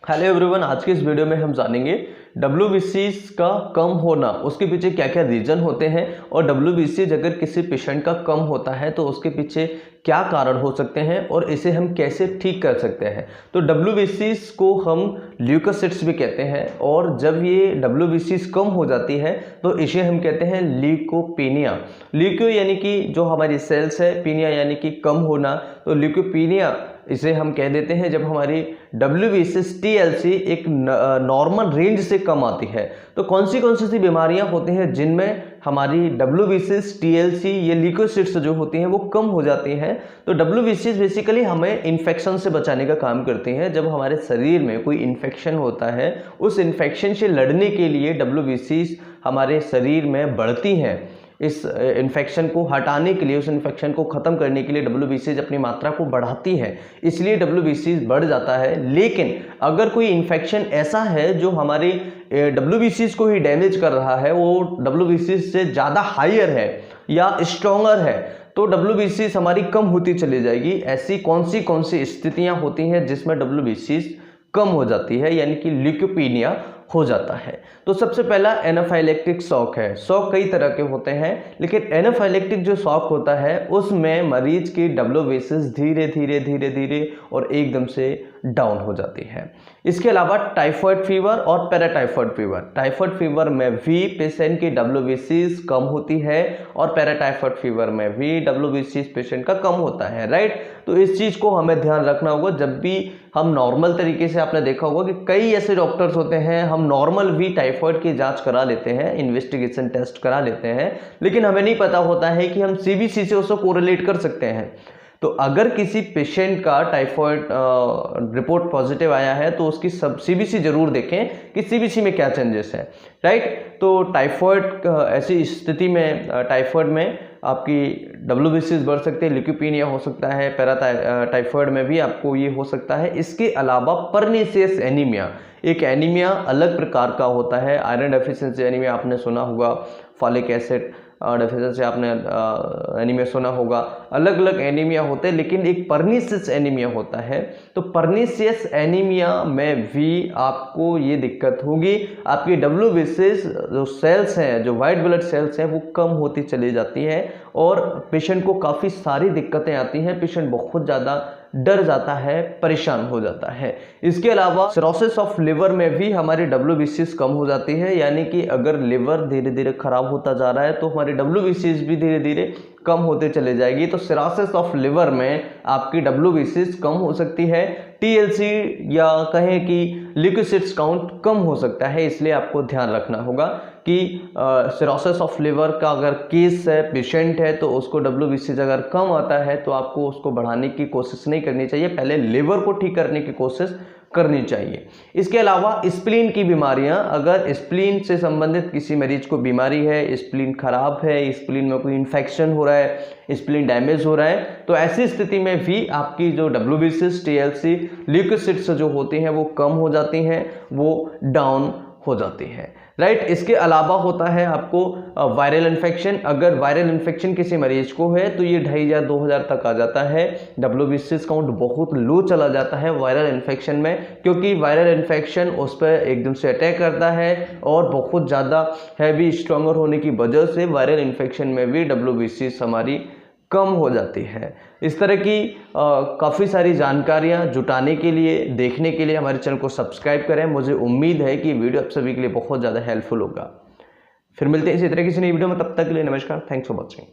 Hello everyone, आज के इस वीडियो में हम जानेंगे WBCs का कम होना, उसके पीछे क्या क्या रीजन होते हैं और WBCs अगर किसी पेशेंट का कम होता है तो उसके पीछे क्या कारण हो सकते हैं और इसे हम कैसे ठीक कर सकते हैं। तो WBCs को हम ल्यूकोसाइट्स भी कहते हैं और जब ये WBCs कम हो जाती है तो इसे हम कहते हैं ल्यूकोपेनिया। ल्यूको यानी कि जो हमारी सेल्स है, पीनिया यानी कि कम होना, तो ल्यूकोपेनिया इसे हम कह देते हैं जब हमारी WBCs TLC एक नॉर्मल रेंज से कम आती है। तो कौन सी बीमारियां होती हैं जिनमें हमारी WBCs TLC ये ल्यूकोसाइट्स जो होती हैं वो कम हो जाती हैं। तो WBCs बेसिकली हमें इन्फेक्शन से बचाने का काम करती हैं। जब हमारे शरीर में कोई इन्फेक्शन होता है, उस इन्फेक्शन से लड़ने के लिए WBCs हमारे शरीर में बढ़ती हैं। इस इन्फेक्शन को हटाने के लिए, उस इन्फेक्शन को ख़त्म करने के लिए WBCs अपनी मात्रा को बढ़ाती है, इसलिए WBCs बढ़ जाता है। लेकिन अगर कोई इन्फेक्शन ऐसा है जो हमारे WBCs को ही डैमेज कर रहा है, वो WBCs से ज़्यादा हायर है या स्ट्रॉन्गर है, तो WBCs हमारी कम होती चली जाएगी। ऐसी कौन सी स्थितियाँ होती हैं जिसमें WBCs कम हो जाती है, यानी कि ल्यूकोपेनिया हो जाता है। तो सबसे पहला एनाफाइलेक्टिक शॉक है। शॉक कई तरह के होते हैं, लेकिन एनाफाइलेक्टिक जो शॉक होता है उसमें मरीज की WBCs धीरे धीरे और एकदम से डाउन हो जाती है। इसके अलावा टाइफाइड फीवर और पैराटाइफाइड फीवर। टाइफाइड फीवर में भी पेशेंट की WBCs कम होती है और पैराटाइफाइड फीवर में भी WBCs पेशेंट का कम होता है, राइट। तो इस चीज़ को हमें ध्यान रखना होगा। जब भी हम नॉर्मल तरीके से, आपने देखा होगा कि कई ऐसे डॉक्टर्स होते हैं, हम नॉर्मल भी टाइफाइड की जांच करा लेते हैं, इन्वेस्टिगेशन टेस्ट करा लेते हैं, लेकिन हमें नहीं पता होता है कि हम CBC से उसको कोरिलेट कर सकते हैं। तो अगर किसी पेशेंट का टाइफाइड रिपोर्ट पॉजिटिव आया है तो उसकी सब CBC जरूर देखें कि CBC में क्या चेंजेस है, राइट। तो टाइफाइड ऐसी स्थिति में टाइफाइड में आपकी WBCs बढ़ सकते हैं, ल्यूकोपेनिया हो सकता है, टाइफाइड में भी आपको ये हो सकता है। इसके अलावा परनीसियस एनीमिया, एक एनीमिया अलग प्रकार का होता है। आयरन डेफिशिएंसी एनीमिया आपने सुना होगा, फॉलिक एसिड डेफिशिएंसी आपने एनीमिया सुना होगा। अलग अलग एनीमिया होते हैं, लेकिन एक परनीसियस एनीमिया होता है। तो परनीसियस एनीमिया में भी आपको ये दिक्कत होगी, आपकी WBCs जो सेल्स हैं, जो वाइट ब्लड सेल्स हैं, वो कम होती चली जाती है और पेशेंट को काफ़ी सारी दिक्कतें आती हैं। पेशेंट बहुत ज़्यादा डर जाता है, परेशान हो जाता है। इसके अलावा सिरोसिस ऑफ लिवर में भी हमारी WBCs कम हो जाती है, यानी कि अगर लिवर धीरे धीरे खराब होता जा रहा है तो हमारी WBCs भी धीरे धीरे कम होते चले जाएगी। तो सिरोसिस ऑफ लिवर में आपकी WBCs कम हो सकती है। TLC या कहें कि ल्यूकोसाइट्स काउंट कम हो सकता है, इसलिए आपको ध्यान रखना होगा कि सिरोसिस ऑफ लिवर का अगर केस है, पेशेंट है, तो उसको WBCs अगर कम आता है तो आपको उसको बढ़ाने की कोशिश नहीं करनी चाहिए, पहले लिवर को ठीक करने की कोशिश करनी चाहिए। इसके अलावा स्प्लीन की बीमारियां, अगर स्प्लीन से संबंधित किसी मरीज को बीमारी है, स्प्लीन खराब है, स्प्लीन में कोई इन्फेक्शन हो रहा है, स्प्लीन डैमेज हो रहा है, तो ऐसी स्थिति में भी आपकी जो WBCs TLC ल्यूकोसाइट्स जो होती हैं वो कम हो जाती हैं, वो डाउन हो जाती है, राइट। इसके अलावा होता है आपको वायरल इन्फेक्शन। अगर वायरल इन्फेक्शन किसी मरीज को है तो ये 2500-2000 तक आ जाता है। WBCs काउंट बहुत लो चला जाता है वायरल इन्फेक्शन में, क्योंकि वायरल इन्फेक्शन उस पर एकदम से अटैक करता है और बहुत ज़्यादा हैवी स्ट्रॉन्गर होने की वजह से वायरल इन्फेक्शन में भी WBCs हमारी कम हो जाती है। इस तरह की काफ़ी सारी जानकारियाँ जुटाने के लिए, देखने के लिए हमारे चैनल को सब्सक्राइब करें। मुझे उम्मीद है कि वीडियो आप सभी के लिए बहुत ज़्यादा हेल्पफुल होगा। फिर मिलते हैं इसी तरह की नई वीडियो में, तब तक के लिए नमस्कार, थैंक्स फॉर वॉचिंग।